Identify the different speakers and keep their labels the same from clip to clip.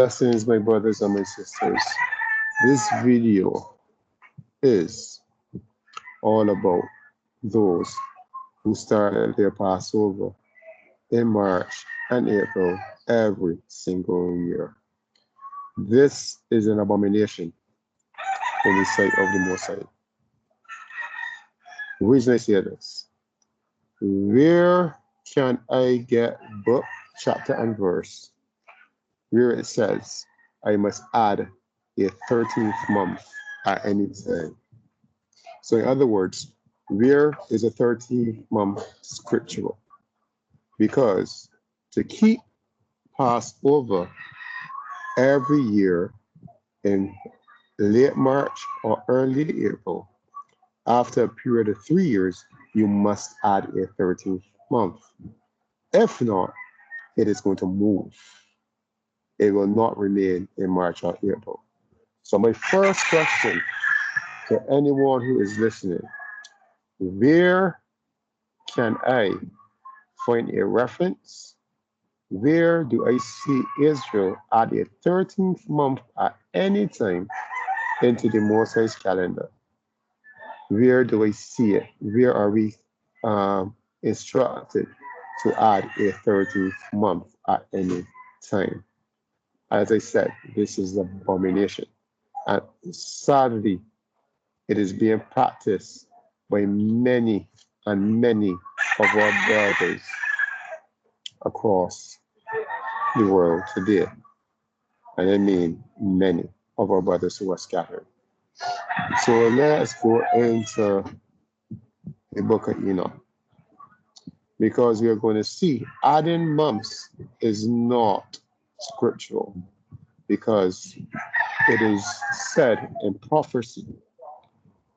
Speaker 1: Blessings, my brothers and my sisters. This video is all about those who started their Passover in March and April every single year. This is an abomination in the sight of the Most High. The reason I say this, where can I get book, chapter, and verse where it says I must add a 13th month at any time? So in other words, where is a 13th month scriptural? Because to keep Passover every year in late March or early April, after a period of 3 years, you must add a 13th month. If not, it is going to move. It will not remain in March or April. So my first question to anyone who is listening, where can I find a reference? Where do I see Israel add a 13th month at any time into the Most High's calendar? Where do I see it? Where are we instructed to add a 13th month at any time? As I said, this is an abomination. And sadly, it is being practiced by many and many of our brothers across the world today. And I mean many of our brothers who are scattered. So let's go into the book of Enoch, because we are going to see adding months is not scriptural, because it is said in prophecy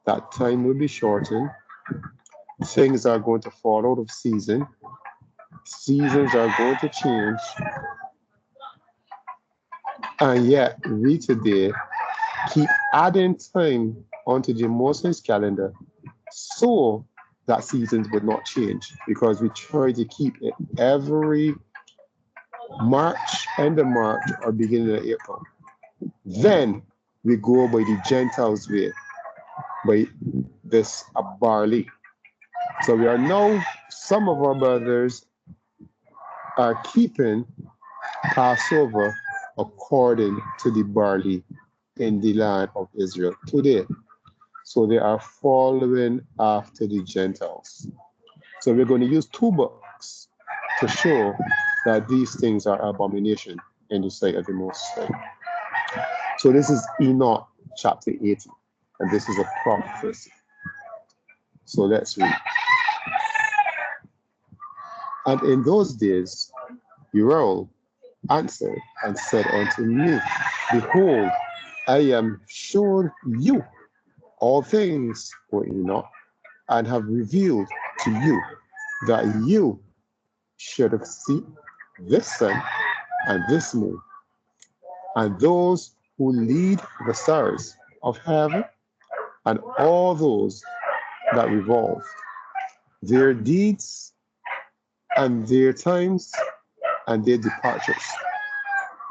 Speaker 1: that time will be shortened, things are going to fall out of season, seasons are going to change, and yet we today keep adding time onto the Most High's calendar so that seasons would not change, because we try to keep it every March, end of March or beginning of April. Then we go by the Gentiles' way, by this barley. So we are now, some of our brothers are keeping Passover according to the barley in the land of Israel today. So they are following after the Gentiles. So we're going to use two books to show that these things are abomination in the sight of the Most High. So this is Enoch chapter 80, and this is a prophecy. So let's read. And in those days, Uriel answered and said unto me, Behold, I am shown you all things, O Enoch, and have revealed to you that you should have seen this sun and this moon, and those who lead the stars of heaven, and all those that revolve, their deeds and their times and their departures.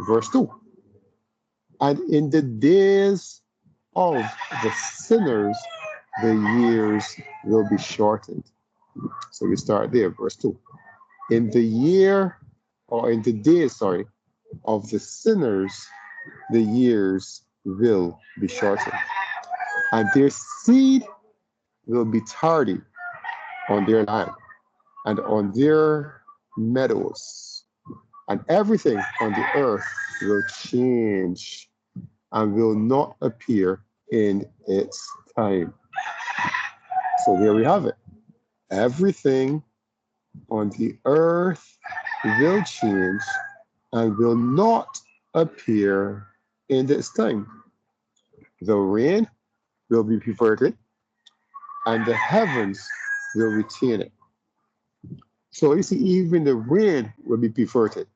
Speaker 1: Verse 2. And in the days of the sinners, the years will be shortened. So we start there, verse 2. In the year, or in the days, of the sinners, the years will be shortened. And their seed will be tardy on their land and on their meadows. And everything on the earth will change and will not appear in its time. So here we have it. Everything on the earth will change and will not appear in its time. The rain will be perverted, and the heavens will retain it. So you see, even the rain will be perverted.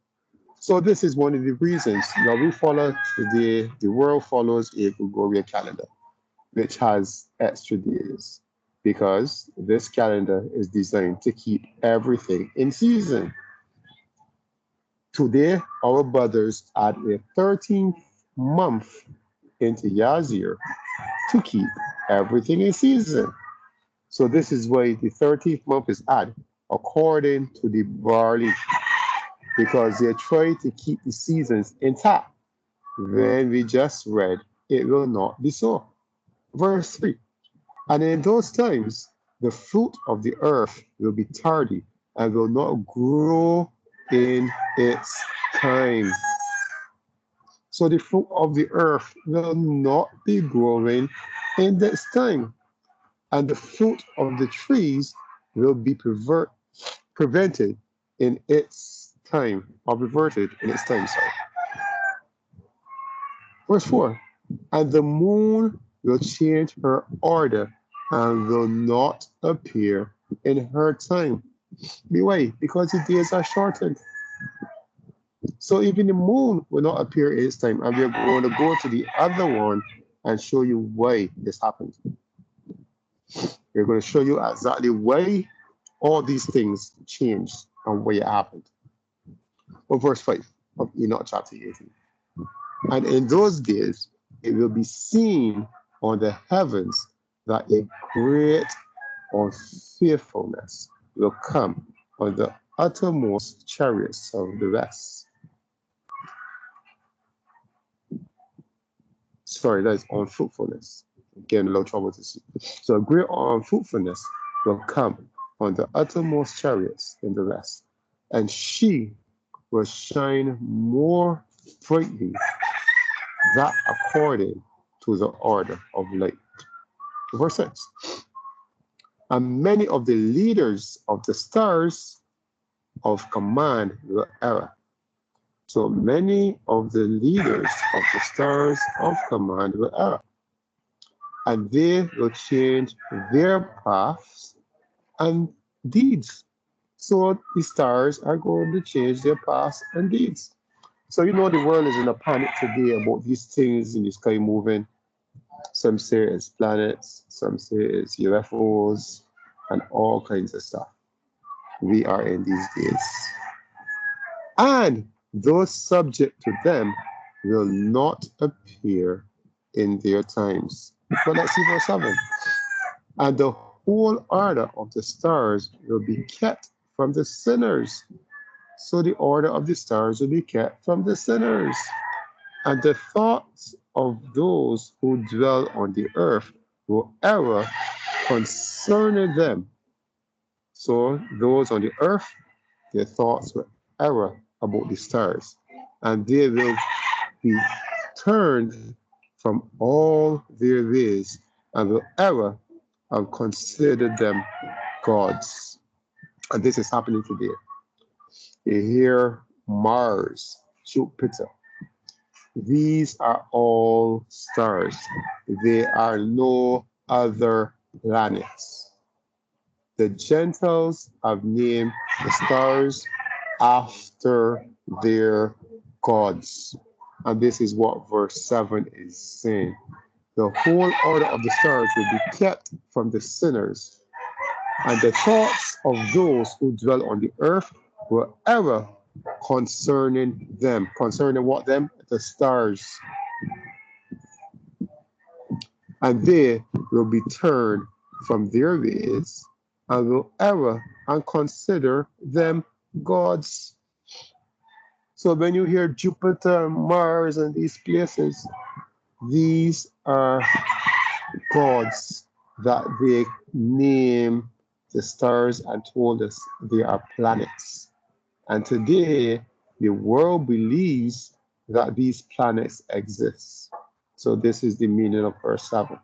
Speaker 1: So this is one of the reasons. Now we follow today, the world follows a Gregorian calendar, which has extra days, because this calendar is designed to keep everything in season. Today, our brothers add a 13th month into Yah's year to keep everything in season. So this is why the 13th month is added according to the barley, because they try to keep the seasons intact. When we just read, it will not be so. Verse 3. And in those times, the fruit of the earth will be tardy and will not grow in its time. So the fruit of the earth will not be growing in its time. And the fruit of the trees will be prevented in its time, or perverted in its time. Sorry. Verse 4. And the moon will change her order and will not appear in her time. Why? Because the days are shortened. So even the moon will not appear in its time. And we're going to go to the other one and show you why this happened. We're going to show you exactly why all these things changed and why it happened. Well, verse 5 of Enoch chapter 18. And in those days it will be seen on the heavens that a great unfaithfulness will come on the uttermost chariots of the rest. Sorry, that is unfruitfulness. Getting a little trouble to see. So a great unfruitfulness will come on the uttermost chariots in the rest, and she will shine more brightly, that according to the order of light. Verse 6. And many of the leaders of the stars of command will err. So many of the leaders of the stars of command will err, and they will change their paths and deeds. So the stars are going to change their paths and deeds. So you know the world is in a panic today about these things in the sky moving. Some say it's planets, some say it's UFOs, and all kinds of stuff. We are in these days. And those subject to them will not appear in their times. But let's see verse 7. And the whole order of the stars will be kept from the sinners. So the order of the stars will be kept from the sinners. And the thoughts of those who dwell on the earth will err concerning them. So those on the earth, their thoughts will err about the stars, and they will be turned from all their ways and will err and consider them gods. And this is happening today. You hear Mars, Jupiter. These are all stars. They are no other planets. The Gentiles have named the stars after their gods. And this is what verse 7 is saying. The whole order of the stars will be kept from the sinners, and the thoughts of those who dwell on the earth will err concerning them. Concerning what them? The stars. And they will be turned from their ways and will err and consider them gods. So when you hear Jupiter, Mars, and these places, these are gods that they name the stars and told us they are planets. And today, the world believes that these planets exist. So this is the meaning of verse 7.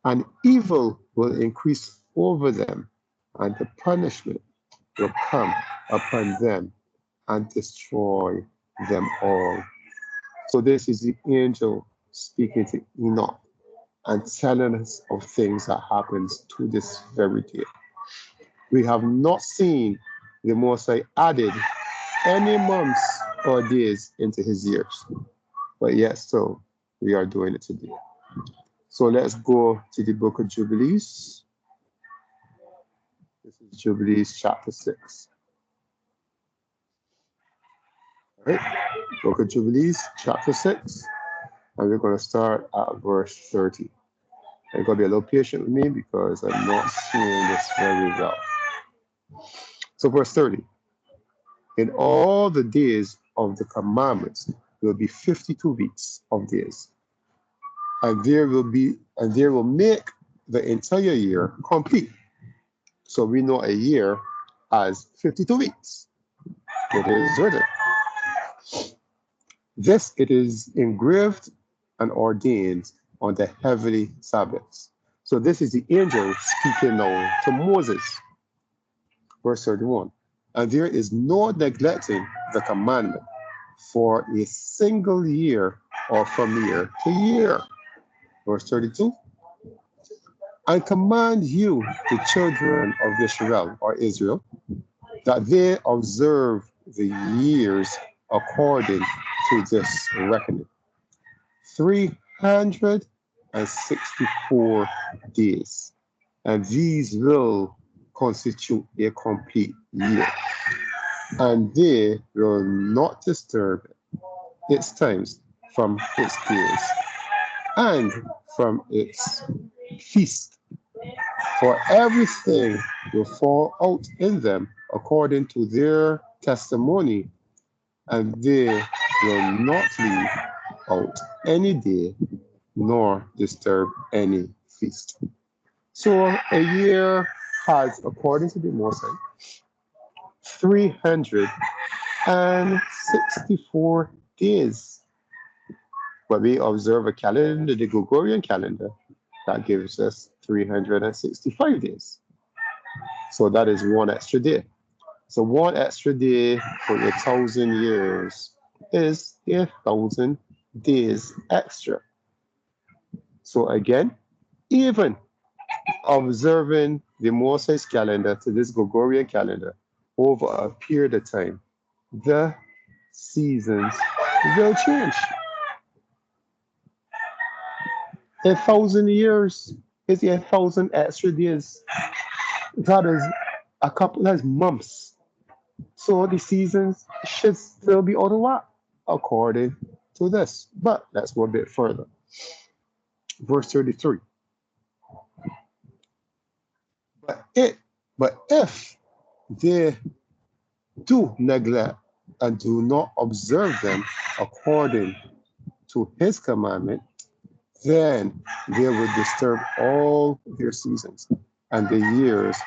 Speaker 1: And evil will increase over them, and the punishment will come upon them and destroy them all. So this is the angel speaking to Enoch and telling us of things that happens to this very day. We have not seen the Most High added any months or days into his years, but yet still we are doing it today. So let's go to the book of Jubilees. This is Jubilees chapter 6. All right, Book of Jubilees, chapter 6, and we're going to start at verse 30. You're going to be a little patient with me because I'm not seeing this very well. So, verse 30. In all the days of the commandments will be 52 weeks of days, and there will make the entire year complete. So we know a year as 52 weeks. It is written. This it is engraved and ordained on the heavenly tablets. So this is the angel speaking now to Moses. Verse 31. And there is no neglecting the commandment for a single year or from year to year. Verse 32. I command you, the children of Israel or Israel, that they observe the years according to this reckoning. 364 days. And these will constitute a complete year. And they will not disturb its times from its days and from its feast. For everything will fall out in them according to their testimony, and they will not leave out any day nor disturb any feast. So a year has, according to the Mosai, 364 days. When we observe a calendar, the Gregorian calendar, that gives us 365 days. So that is one extra day. So one extra day for 1,000 years is 1,000 days extra. So again, even observing the Moses calendar to this Gregorian calendar over a period of time, the seasons will change. 1,000 years is 1,000 extra days. That is a couple of months. So the seasons should still be out of whack according to this. But let's go a bit further. Verse 33. But if they do neglect and do not observe them according to his commandment, then they will disturb all their seasons, and the years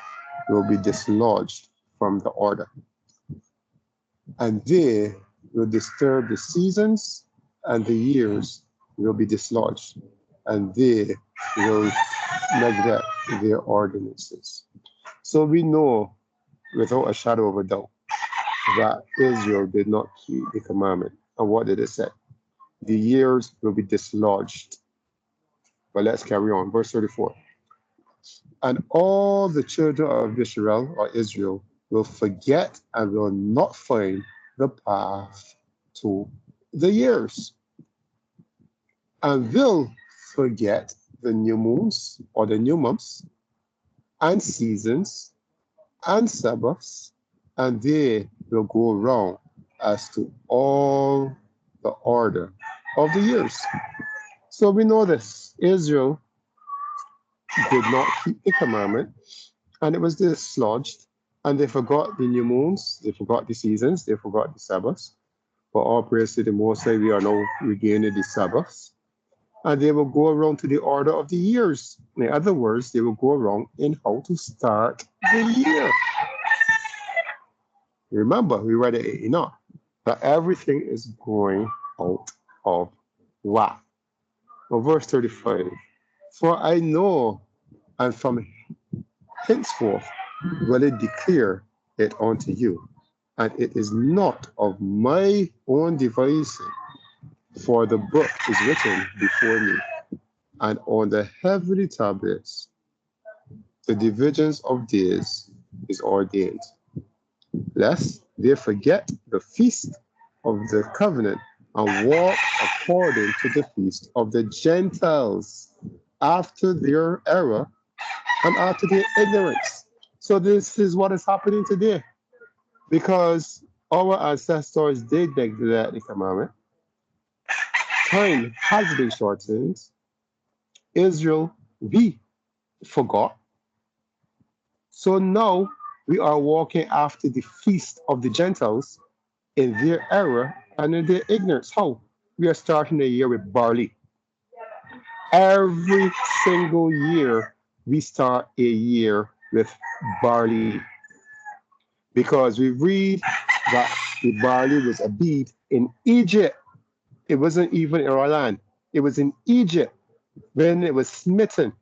Speaker 1: will be dislodged from the order. And they will disturb the seasons, and the years will be dislodged, and they will neglect their ordinances. So we know without a shadow of a doubt that Israel did not keep the commandment. And what did it say? The years will be dislodged. But let's carry on. Verse 34. And all the children of Israel or Israel will forget and will not find the path to the years, and will forget the new moons or the new months and seasons and Sabbaths, and they will go wrong as to all the order of the years. So we know this. Israel did not keep the commandment, and it was dislodged, and they forgot the new moons, they forgot the seasons, they forgot the Sabbaths. But all praise to the Most High, we are now regaining the Sabbaths. And they will go around to the order of the years. In other words, they will go around in how to start the year. Remember, we read it enough that everything is going out of whack. Well, verse 35. For I know, and from henceforth will it declare it unto you, and it is not of my own devising, for the book is written before me, and on the heavenly tablets the divisions of days is ordained, lest they forget the feast of the covenant and walk according to the feast of the Gentiles after their error and after their ignorance. So this is what is happening today, because Our ancestors did neglect the commandment. Time has been shortened. Israel, we forgot. So now we are walking after the feast of the Gentiles in their error and in their ignorance. How? We are starting the year with barley. Every single year, we start a year with barley because we read that the barley was a bead in Egypt. It wasn't even in our land, it was in Egypt when it was smitten.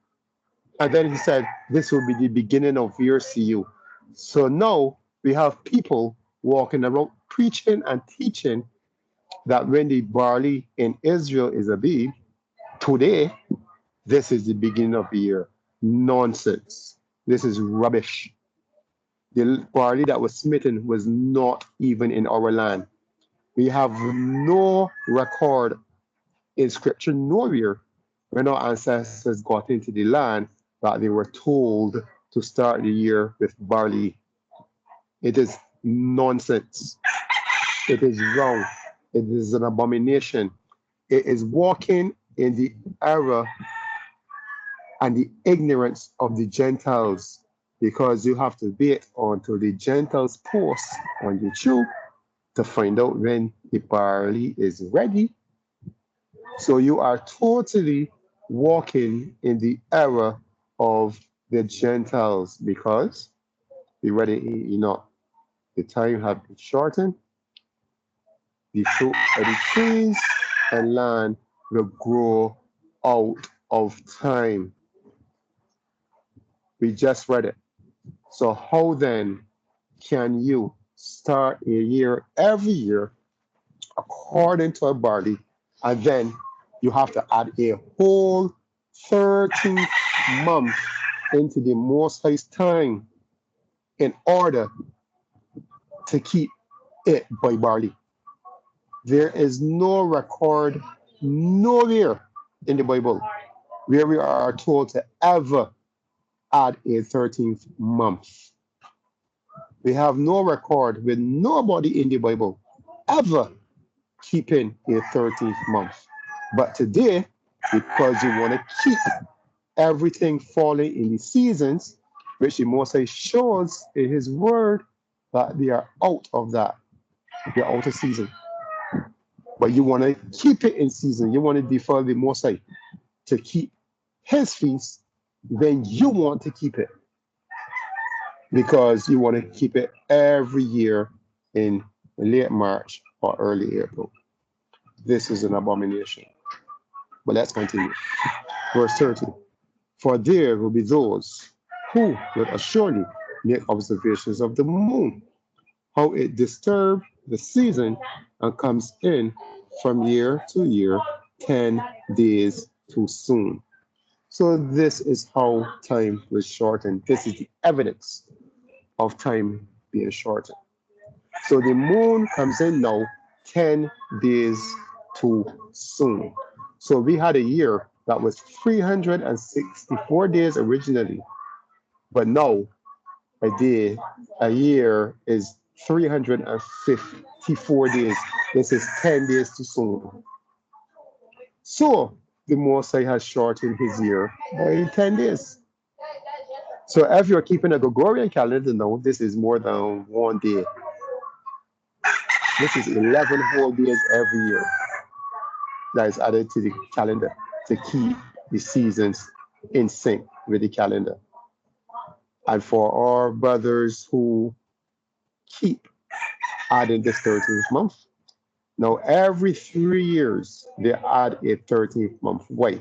Speaker 1: And then he said, this will be the beginning of your CU. So now we have people walking around preaching and teaching that when the barley in Israel is a bead, today, this is the beginning of the year. Nonsense. This is rubbish. The barley that was smitten was not even in our land. We have no record in scripture nowhere when our ancestors got into the land that they were told to start the year with barley. It is nonsense. It is wrong. It is an abomination. It is walking in the error and the ignorance of the Gentiles because you have to wait until the Gentiles post on YouTube to find out when the barley is ready. So you are totally walking in the error of the Gentiles because we read it, the time have been shortened, the fruit of the trees and land will grow out of time. We just read it. So how then can you start a year every year according to a barley, and then you have to add a whole 13th month into the Most High's time in order to keep it by barley? There is no record nowhere in the Bible where we are told to ever add a 13th month. We have no record with nobody in the Bible ever keeping a 13th month. But today, because you want to keep everything falling in the seasons, which the Moses shows in his word that they are out of that. They're out of season. But you want to keep it in season. You want to defer the Moses to keep his feast, then you want to keep it because you want to keep it every year in late March or early April. This is an abomination. But let's continue. Verse 30. For there will be those who will assuredly make observations of the moon, how it disturbs the season and comes in from year to year, 10 days too soon. So this is how time was shortened. This is the evidence of time being shortened. So the moon comes in now 10 days too soon. So we had a year that was 364 days originally, but now a year is 354 days. This is 10 days too soon. So the Mosai has shortened his year by 10 days. So if you're keeping a Gregorian calendar now, this is more than 1 day. This is 11 whole days every year that is added to the calendar to keep the seasons in sync with the calendar. And for our brothers who keep adding this 13th month, now every 3 years they add a 13th month. Why?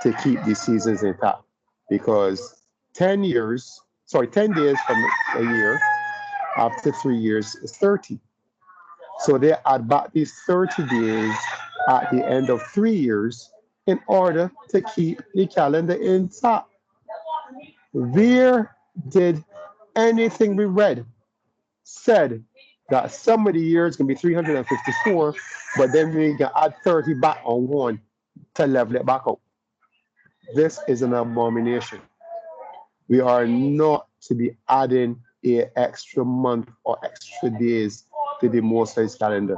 Speaker 1: To keep the seasons intact. Because 10 years, 10 days from a year after 3 years is 30. So they add back these 30 days at the end of 3 years in order to keep the calendar intact. Where did anything we read said that some of the years can be 354, but then we can add 30 back on one to level it back out? This is an abomination. We are not to be adding an extra month or extra days to the Most High's calendar.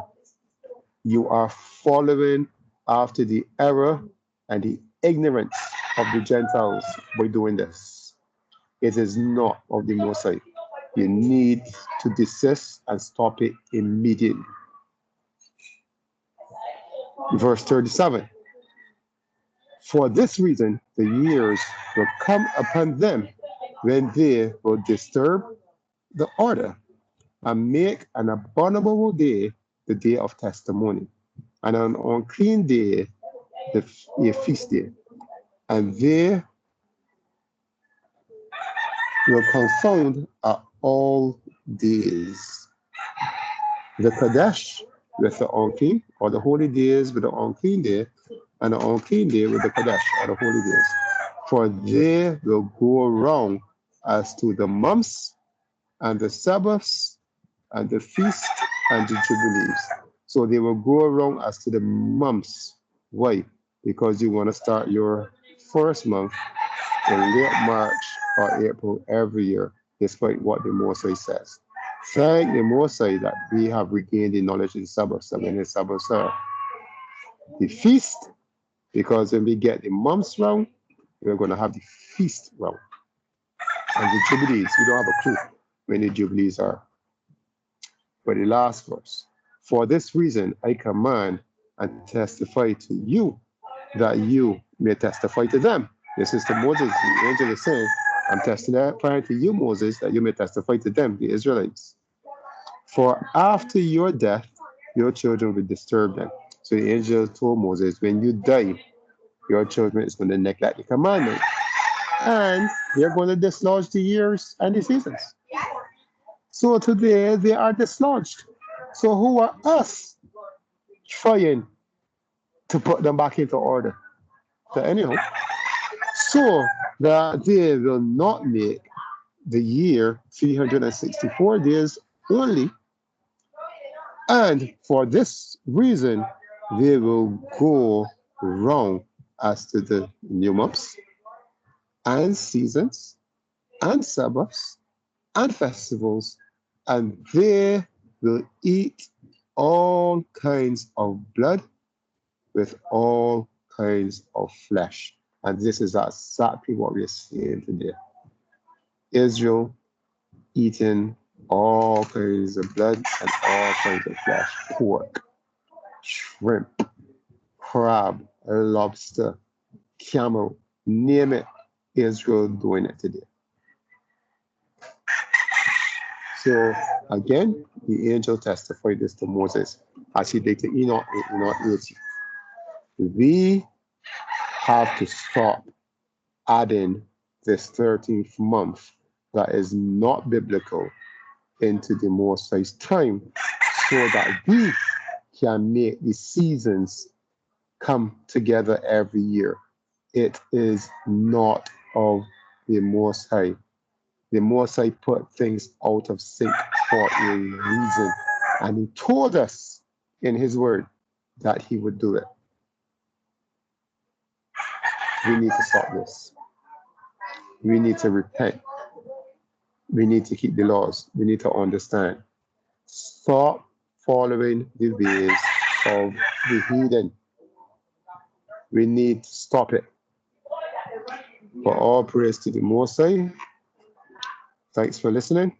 Speaker 1: You are following after the error and the ignorance of the Gentiles by doing this. It is not of the Most High. You need to desist and stop it immediately. Verse 37. For this reason, the years will come upon them when they will disturb the order and make an abominable day the day of testimony, and an unclean day a feast day. And they will confound at all days the Kadesh with the unclean, or the holy days with the unclean day, and the unclean day with the Kadesh, or the holy days. For they will go wrong as to the months and the Sabbaths and the feast and the jubilees. So they will go wrong as to the months. Why? Because you want to start your first month in late March or April every year, despite what the Mosai says. Thank the Mosai that we have regained the knowledge of the Sabbaths, and when the Sabbaths are the feast, because when we get the months wrong, we're going to have the feast wrong. And the jubilees, we don't have a clue when the jubilees are. But the last verse, for this reason I command and testify to you that you may testify to them. This is to Moses. The angel is saying, I'm testifying to you, Moses, that you may testify to them, the Israelites. For after your death, your children will disturb them. So the angel told Moses, when you die, your children is going to neglect the commandment. And they're going to dislodge the years and the seasons. So today they are dislodged. So who are us trying to put them back into order? So anyhow, so that they will not make the year 364 days only. And for this reason, they will go wrong as to the new months and seasons and Sabbaths and festivals, and they will eat all kinds of blood with all kinds of flesh. And this is exactly what we're seeing today. Israel eating all kinds of blood and all kinds of flesh. Pork, shrimp, crab, lobster, camel, name it. Israel doing it today. So again, the angel testified this to Moses as he did to Enoch in Enoch 80. We have to stop adding this 13th month that is not biblical into the Most High's time so that we can make the seasons come together every year. It is not of the Most High. The Most High put things out of sync for a reason. And he told us in his word that he would do it. We need to stop this. We need to repent. We need to keep the laws. We need to understand. Stop following the ways of the heathen. We need to stop it. For all praise to the Most High. Thanks for listening.